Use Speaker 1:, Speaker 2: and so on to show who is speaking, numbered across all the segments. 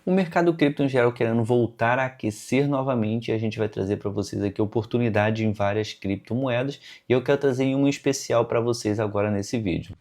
Speaker 1: O mercado cripto em geral querendo voltar a aquecer novamente, e a gente vai trazer para vocês aqui oportunidade em várias criptomoedas, e eu quero trazer uma especial para vocês agora nesse vídeo.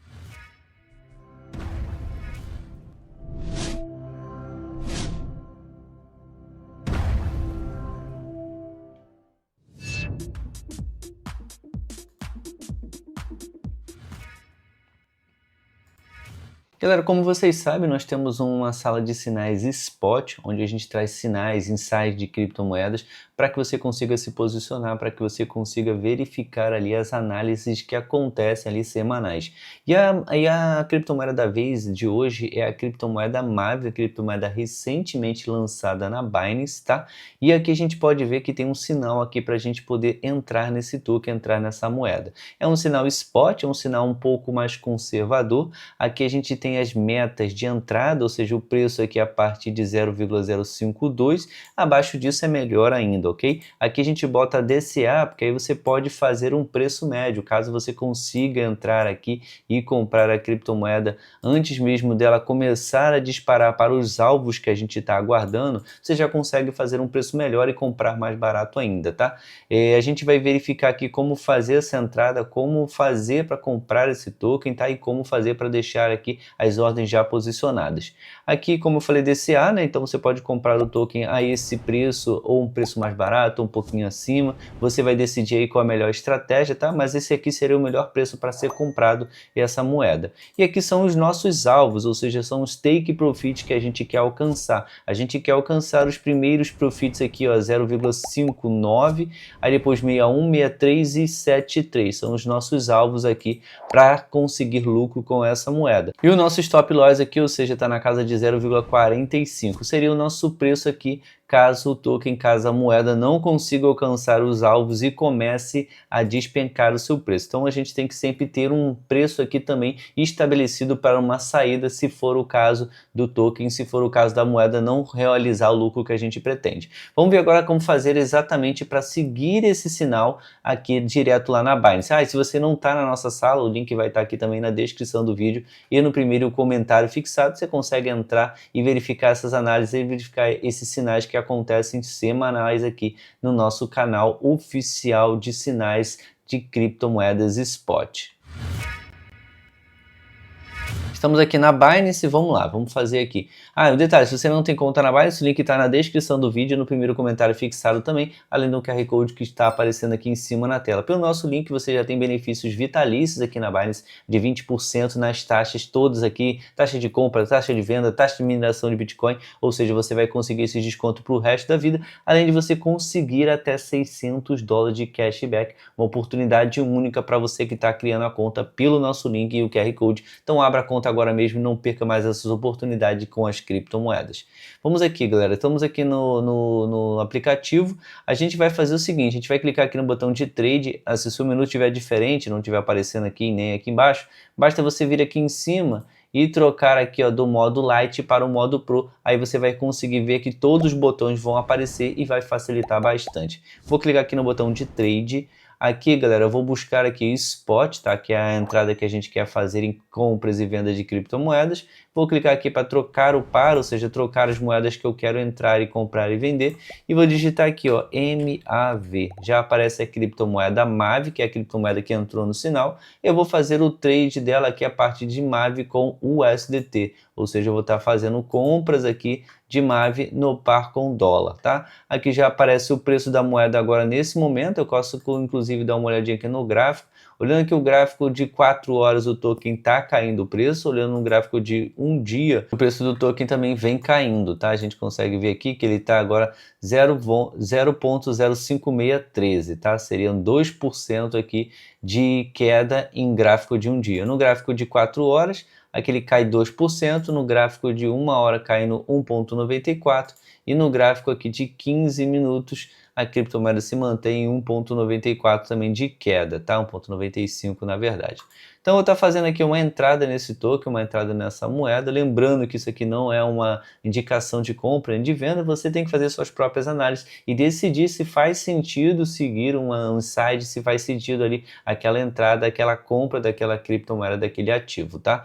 Speaker 1: Galera, como vocês sabem, nós temos uma sala de sinais Spot, onde a gente traz sinais, insights de criptomoedas para que você consiga se posicionar, para que você consiga verificar ali as análises que acontecem ali semanais. E a criptomoeda da vez de hoje é a criptomoeda Mavi, a criptomoeda recentemente lançada na Binance, tá? E aqui a gente pode ver que tem um sinal aqui para a gente poder entrar nesse token, entrar nessa moeda. É um sinal Spot, é um sinal um pouco mais conservador. Aqui a gente tem as metas de entrada, ou seja, o preço aqui a partir de 0,052, abaixo disso é melhor ainda, ok? Aqui a gente bota a DCA, porque aí você pode fazer um preço médio, caso você consiga entrar aqui e comprar a criptomoeda antes mesmo dela começar a disparar para os alvos que a gente está aguardando, você já consegue fazer um preço melhor e comprar mais barato ainda, tá? A gente vai verificar aqui como fazer essa entrada, como fazer para comprar esse token, tá? E como fazer para deixar aqui as ordens já posicionadas. Aqui, como eu falei, DCA, né? Então você pode comprar o token a esse preço ou um preço mais barato, ou um pouquinho acima. Você vai decidir aí qual a melhor estratégia, tá? Mas esse aqui seria o melhor preço para ser comprado essa moeda. E aqui são os nossos alvos, ou seja, são os take profits que a gente quer alcançar. A gente quer alcançar os primeiros profits aqui, ó, 0,59, aí depois 61, 63 e 73. São os nossos alvos aqui para conseguir lucro com essa moeda. E o nosso stop loss aqui, ou seja, está na casa de 0,45. Seria o nosso preço aqui caso o token, caso a moeda não consiga alcançar os alvos e comece a despencar o seu preço. Então a gente tem que sempre ter um preço aqui também estabelecido para uma saída, se for o caso do token, se for o caso da moeda não realizar o lucro que a gente pretende. Vamos ver agora como fazer exatamente para seguir esse sinal aqui direto lá na Binance. E se você não está na nossa sala, o link vai estar aqui também na descrição do vídeo e no primeiro comentário fixado, você consegue entrar e verificar essas análises e verificar esses sinais que acontecem semanais aqui no nosso canal oficial de sinais de criptomoedas Spot. Estamos aqui na Binance, vamos lá, vamos fazer aqui. O detalhe, se você não tem conta na Binance, o link está na descrição do vídeo, no primeiro comentário fixado também, além do QR Code que está aparecendo aqui em cima na tela. Pelo nosso link, você já tem benefícios vitalícios aqui na Binance, de 20% nas taxas todas aqui, taxa de compra, taxa de venda, taxa de mineração de Bitcoin, ou seja, você vai conseguir esse desconto para o resto da vida, além de você conseguir até $600 de cashback, uma oportunidade única para você que está criando a conta pelo nosso link e o QR Code. Então abra a conta agora mesmo e não perca mais essas oportunidades com as criptomoedas. Vamos aqui, galera, estamos aqui no aplicativo. A gente vai fazer o seguinte, a gente vai clicar aqui no botão de trade. Se o seu menu estiver diferente, não estiver aparecendo aqui nem aqui embaixo, basta você vir aqui em cima e trocar aqui, ó, do modo Lite para o modo Pro. Aí você vai conseguir ver que todos os botões vão aparecer e vai facilitar bastante. Vou clicar aqui no botão de trade. Aqui, galera, eu vou buscar aqui Spot, tá? Que é a entrada que a gente quer fazer em compras e vendas de criptomoedas. Vou clicar aqui para trocar o par, ou seja, trocar as moedas que eu quero entrar e comprar e vender. E vou digitar aqui, ó, MAV. Já aparece a criptomoeda Mavi, que é a criptomoeda que entrou no sinal. Eu vou fazer o trade dela aqui a partir de Mavi com USDT. Ou seja, eu vou estar fazendo compras aqui de Mavi no par com dólar, tá? Aqui já aparece o preço da moeda agora nesse momento. Eu posso, inclusive, dar uma olhadinha aqui no gráfico. Olhando aqui o gráfico de 4 horas, o token está caindo o preço. Olhando no gráfico de um dia, o preço do token também vem caindo, tá? A gente consegue ver aqui que ele está agora 0,05613, tá? Seriam 2% aqui de queda em gráfico de um dia. No gráfico de 4 horas, aqui ele cai 2%, no gráfico de 1 hora cai no 1,94 e no gráfico aqui de 15 minutos a criptomoeda se mantém em 1,94 também de queda, tá? 1,95 na verdade. Então eu vou estar fazendo aqui uma entrada nesse token, uma entrada nessa moeda, lembrando que isso aqui não é uma indicação de compra nem de venda, você tem que fazer suas próprias análises e decidir se faz sentido seguir um insight, se faz sentido ali aquela entrada, aquela compra daquela criptomoeda, daquele ativo, tá?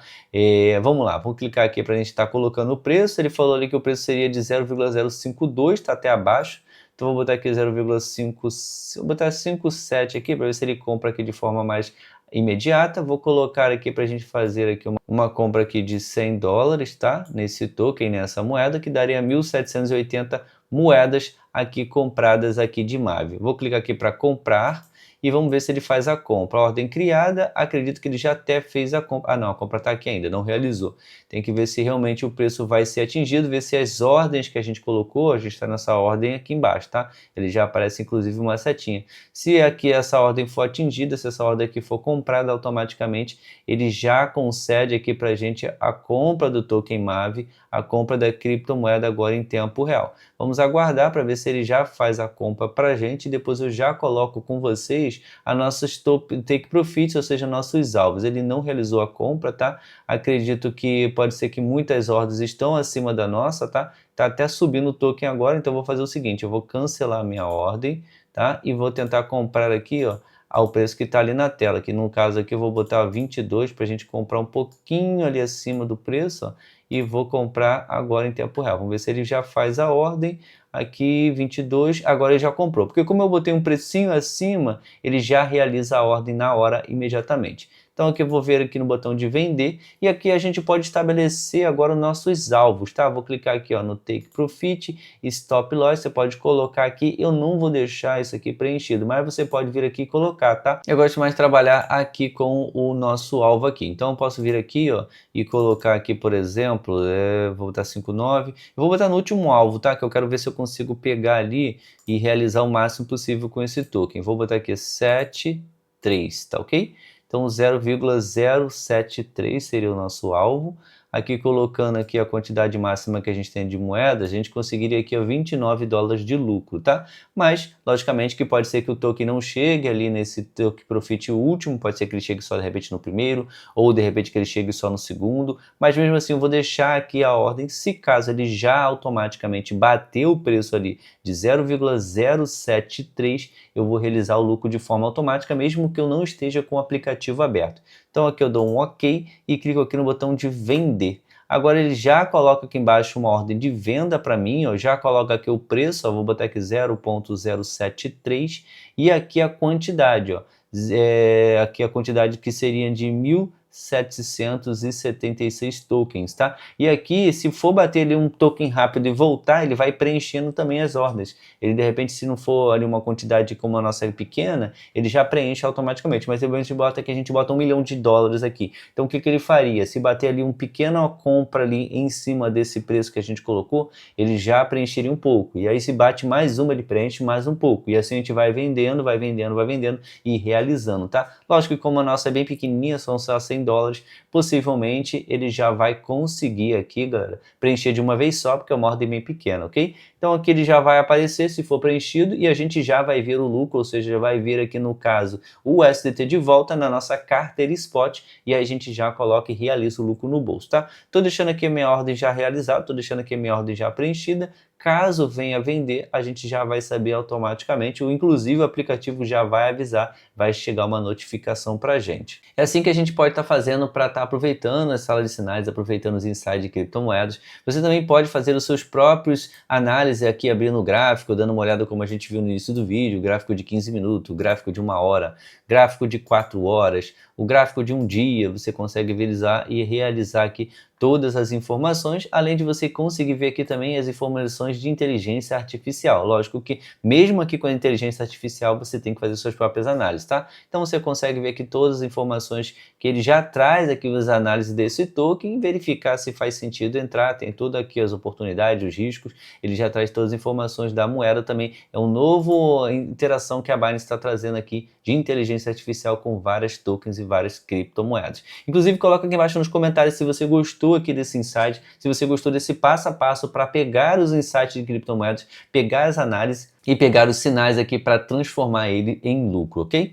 Speaker 1: Vamos lá, vou clicar aqui para a gente estar colocando o preço, ele falou ali que o preço seria de 0,052, está até abaixo, então vou botar aqui 0,5, vou botar 57 aqui para ver se ele compra aqui de forma mais imediata. Vou colocar aqui para a gente fazer aqui uma compra aqui de 100 dólares, tá? Nesse token, nessa moeda, que daria 1.780 moedas aqui compradas aqui de Mavi. Vou clicar aqui para comprar e vamos ver se ele faz a compra. A ordem criada, acredito que ele já até fez a compra. Ah não, a compra está aqui ainda, não realizou. Tem que ver se realmente o preço vai ser atingido, ver se as ordens que a gente colocou, a gente está nessa ordem aqui embaixo, tá? Ele já aparece inclusive uma setinha. Se aqui essa ordem for atingida, se essa ordem aqui for comprada automaticamente, ele já concede aqui para a gente a compra do token Mavi, a compra da criptomoeda agora em tempo real. Vamos aguardar para ver se ele já faz a compra para a gente e depois eu já coloco com vocês a nossas take profits, ou seja, nossos alvos. Ele não realizou a compra, tá? Acredito que pode ser que muitas ordens estão acima da nossa, tá? Tá até subindo o token agora, então eu vou fazer o seguinte, eu vou cancelar a minha ordem, tá? E vou tentar comprar aqui, ó, ao preço que está ali na tela, que no caso aqui eu vou botar 22 para a gente comprar um pouquinho ali acima do preço, ó, e vou comprar agora em tempo real. Vamos ver se ele já faz a ordem. Aqui 22, agora ele já comprou. Porque como eu botei um precinho acima, ele já realiza a ordem na hora imediatamente. Então aqui eu vou ver aqui no botão de vender e aqui a gente pode estabelecer agora os nossos alvos, tá? Vou clicar aqui ó, no Take Profit, Stop Loss, você pode colocar aqui, eu não vou deixar isso aqui preenchido, mas você pode vir aqui e colocar, tá? Eu gosto mais de trabalhar aqui com o nosso alvo aqui, então eu posso vir aqui ó, e colocar aqui, por exemplo, vou botar 5,9, eu vou botar no último alvo, tá? Que eu quero ver se eu consigo pegar ali e realizar o máximo possível com esse token. Vou botar aqui 7,3, tá ok? Então 0,073 seria o nosso alvo. Aqui colocando aqui a quantidade máxima que a gente tem de moedas, a gente conseguiria aqui ó, 29 dólares de lucro, tá? Mas, logicamente, que pode ser que o token não chegue ali nesse token profit último, pode ser que ele chegue só de repente no primeiro, ou de repente que ele chegue só no segundo, mas mesmo assim eu vou deixar aqui a ordem, se caso ele já automaticamente bater o preço ali de 0,073, eu vou realizar o lucro de forma automática, mesmo que eu não esteja com o aplicativo aberto. Então aqui eu dou um OK e clico aqui no botão de vender. Agora ele já coloca aqui embaixo uma ordem de venda para mim, ó, já coloca aqui o preço, ó, vou botar aqui 0,073 e aqui a quantidade, ó, aqui a quantidade que seria de 1.776 tokens, tá? E aqui, se for bater ali um token rápido e voltar, ele vai preenchendo também as ordens. Ele, de repente, se não for ali uma quantidade como a nossa é pequena, ele já preenche automaticamente. Mas a gente bota aqui, a gente bota $1 milhão aqui. Então, o que ele faria? Se bater ali uma pequena compra ali em cima desse preço que a gente colocou, ele já preencheria um pouco. E aí, se bate mais uma, ele preenche mais um pouco. E assim a gente vai vendendo, vai vendendo, vai vendendo e realizando, tá? Lógico que como a nossa é bem pequenininha, são só 100 dólares, possivelmente ele já vai conseguir aqui, galera, preencher de uma vez só, porque é uma ordem bem pequena, ok? Então aqui ele já vai aparecer se for preenchido e a gente já vai ver o lucro, ou seja, já vai ver aqui no caso o USDT de volta na nossa carteira Spot e aí a gente já coloca e realiza o lucro no bolso, tá? Tô deixando aqui a minha ordem já realizada, tô deixando aqui a minha ordem já preenchida. Caso venha vender, a gente já vai saber automaticamente, ou inclusive o aplicativo já vai avisar, vai chegar uma notificação para a gente. É assim que a gente pode estar fazendo para estar aproveitando as salas de sinais, aproveitando os insights de criptomoedas. Você também pode fazer os seus próprios análises aqui, abrindo o gráfico, dando uma olhada como a gente viu no início do vídeo, gráfico de 15 minutos, gráfico de 1 hora, gráfico de 4 horas, o gráfico de um dia, você consegue visualizar e realizar aqui todas as informações, além de você conseguir ver aqui também as informações de inteligência artificial. Lógico que mesmo aqui com a inteligência artificial você tem que fazer suas próprias análises, tá? Então você consegue ver aqui todas as informações que ele já traz aqui as análises desse token e verificar se faz sentido entrar, tem tudo aqui as oportunidades, os riscos, ele já traz todas as informações da moeda também, é um novo interação que a Binance está trazendo aqui de inteligência artificial com várias tokens e várias criptomoedas. Inclusive coloca aqui embaixo nos comentários se você gostou gostou aqui desse insight, se você gostou desse passo a passo para pegar os insights de criptomoedas, pegar as análises e pegar os sinais aqui para transformar ele em lucro, ok?